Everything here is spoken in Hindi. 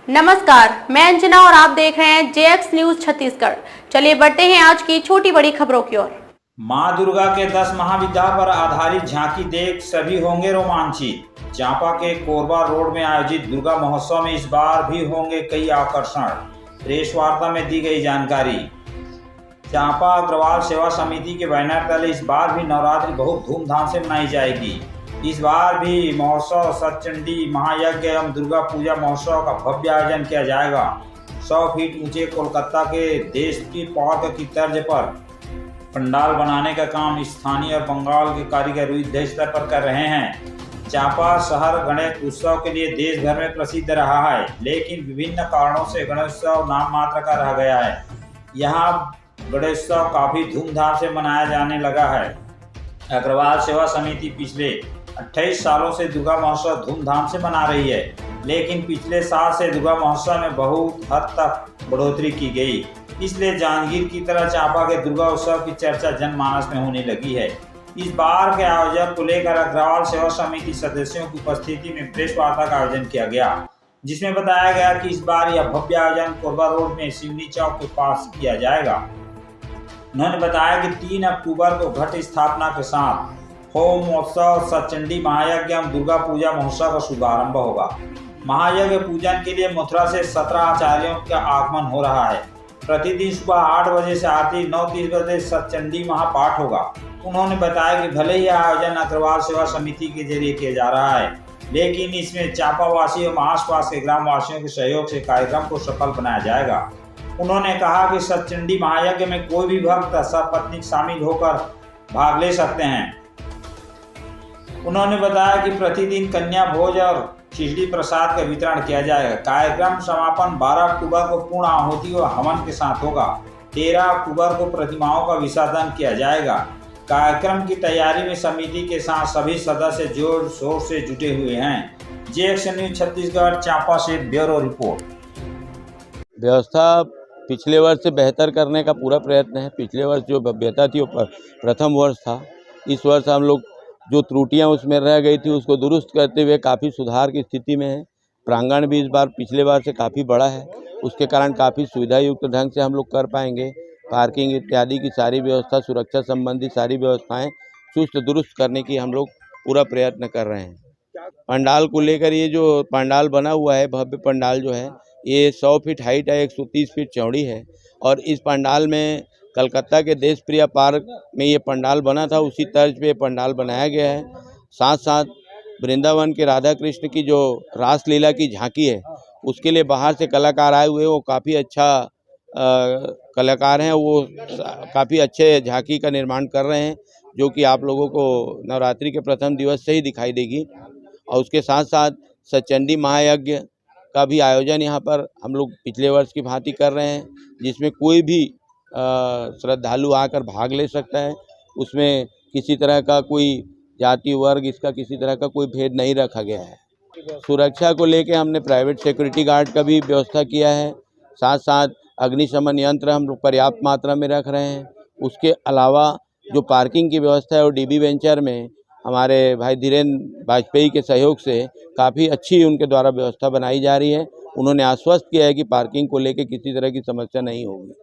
नमस्कार, मैं अंजना और आप देख रहे हैं जेएक्स न्यूज छत्तीसगढ़। चलिए बढ़ते हैं आज की छोटी बड़ी खबरों की ओर। मां दुर्गा के 10 महाविद्या पर आधारित झांकी देख सभी होंगे रोमांचित। चांपा के कोरबा रोड में आयोजित दुर्गा महोत्सव में इस बार भी होंगे कई आकर्षण। प्रेस वार्ता में दी गई जानकारी। चांपा अग्रवाल सेवा समिति के बैनर तले इस बार भी नवरात्रि बहुत धूमधाम से मनाई जाएगी। इस बार भी महोत्सव सतचंडी महायज्ञ एवं दुर्गा पूजा महोत्सव का भव्य आयोजन किया जाएगा। 100 फीट ऊंचे कोलकाता के देशप्रिय पार्क की तर्ज पर पंडाल बनाने का काम स्थानीय और बंगाल के कारीगर युद्ध स्तर पर कर रहे हैं। चांपा शहर गणेश उत्सव के लिए देश भर में प्रसिद्ध रहा है, लेकिन विभिन्न कारणों से गणेशोत्सव नाम मात्र का रह गया है। यहाँ गणेशोत्सव काफी धूमधाम से मनाया जाने लगा है। अग्रवाल सेवा समिति पिछले 28 सालों से दुर्गा महोत्सव धूमधाम से मना रही है, लेकिन पिछले साल से दुर्गा महोत्सव में बहुत हद तक बढ़ोतरी की गई। इसलिए जांजगीर की तरह चांपा के दुर्गा उत्सव की चर्चा जनमानस में होने लगी है। इस बार के आयोजन को लेकर अग्रवाल सेवा समिति सदस्यों की उपस्थिति में प्रेस वार्ता का आयोजन किया गया, जिसमें बताया गया कि इस बार यह भव्य आयोजन कोरबा रोड में सिवनी चौक के पास किया जाएगा। उन्होंने बताया कि 3 अक्टूबर को घट स्थापना के साथ होम महोत्सव सतचंडी महायज्ञ एवं दुर्गा पूजा महोत्सव का शुभारंभ होगा। महायज्ञ पूजन के लिए मथुरा से 17 आचार्यों का आगमन हो रहा है। प्रतिदिन सुबह 8 बजे से आरती, 9:30 बजे सतचंडी महापाठ होगा। उन्होंने बताया कि भले ही आयोजन अग्रवाल सेवा समिति के जरिए किया जा रहा है, लेकिन इसमें चांपा वासी एवं आसपास के ग्राम वासियों के सहयोग से कार्यक्रम को सफल बनाया जाएगा। उन्होंने कहा कि सतचंडी महायज्ञ में कोई भी भक्त सपत्नीक शामिल होकर भाग ले सकते हैं। उन्होंने बताया कि प्रतिदिन कन्या भोज और खिचड़ी प्रसाद का वितरण किया जाएगा। कार्यक्रम समापन 12 अक्टूबर को पूर्ण आहुति व हवन के साथ होगा। 13 अक्टूबर को प्रतिमाओं का विसर्जन किया जाएगा। कार्यक्रम की तैयारी में समिति के साथ सभी सदस्य जोर शोर से जुटे हुए हैं। जेएक्स न्यूज छत्तीसगढ़ चांपा से ब्यूरो रिपोर्ट। व्यवस्था पिछले वर्ष से बेहतर करने का पूरा प्रयत्न है। पिछले वर्ष जो भव्यता थी वो प्रथम वर्ष था। इस वर्ष हम लोग जो त्रुटियां उसमें रह गई थी उसको दुरुस्त करते हुए काफ़ी सुधार की स्थिति में है। प्रांगण भी इस बार पिछले बार से काफ़ी बड़ा है, उसके कारण काफ़ी सुविधायुक्त ढंग से हम लोग कर पाएंगे। पार्किंग इत्यादि की सारी व्यवस्था, सुरक्षा संबंधी सारी व्यवस्थाएं चुस्त दुरुस्त करने की हम लोग पूरा प्रयत्न कर रहे हैं। पंडाल को लेकर ये जो पंडाल बना हुआ है, भव्य पंडाल जो है, ये 100 फीट हाइट है, 130 फीट चौड़ी है। और इस पंडाल में कलकत्ता के देशप्रिय पार्क में ये पंडाल बना था, उसी तर्ज पे पंडाल बनाया गया है। साथ साथ वृंदावन के राधा कृष्ण की जो रासलीला की झांकी है, उसके लिए बाहर से कलाकार आए हुए, वो काफ़ी अच्छा कलाकार हैं। वो काफ़ी अच्छे झांकी का निर्माण कर रहे हैं, जो कि आप लोगों को नवरात्रि के प्रथम दिवस से ही दिखाई देगी। और उसके साथ साथ सतचंडी महायज्ञ का भी आयोजन यहाँ पर हम लोग पिछले वर्ष की भांति कर रहे हैं, जिसमें कोई भी श्रद्धालु आकर भाग ले सकता है। उसमें किसी तरह का कोई जाति वर्ग, इसका किसी तरह का कोई भेद नहीं रखा गया है। सुरक्षा को लेके हमने प्राइवेट सिक्योरिटी गार्ड का भी व्यवस्था किया है। साथ साथ अग्निशमन यंत्र हम लोग पर्याप्त मात्रा में रख रहे हैं। उसके अलावा जो पार्किंग की व्यवस्था है वो डीबी वेंचर में हमारे भाई धीरेन्द्र वाजपेयी के सहयोग से काफ़ी अच्छी उनके द्वारा व्यवस्था बनाई जा रही है। उन्होंने आश्वस्त किया है कि पार्किंग को लेके किसी तरह की समस्या नहीं होगी।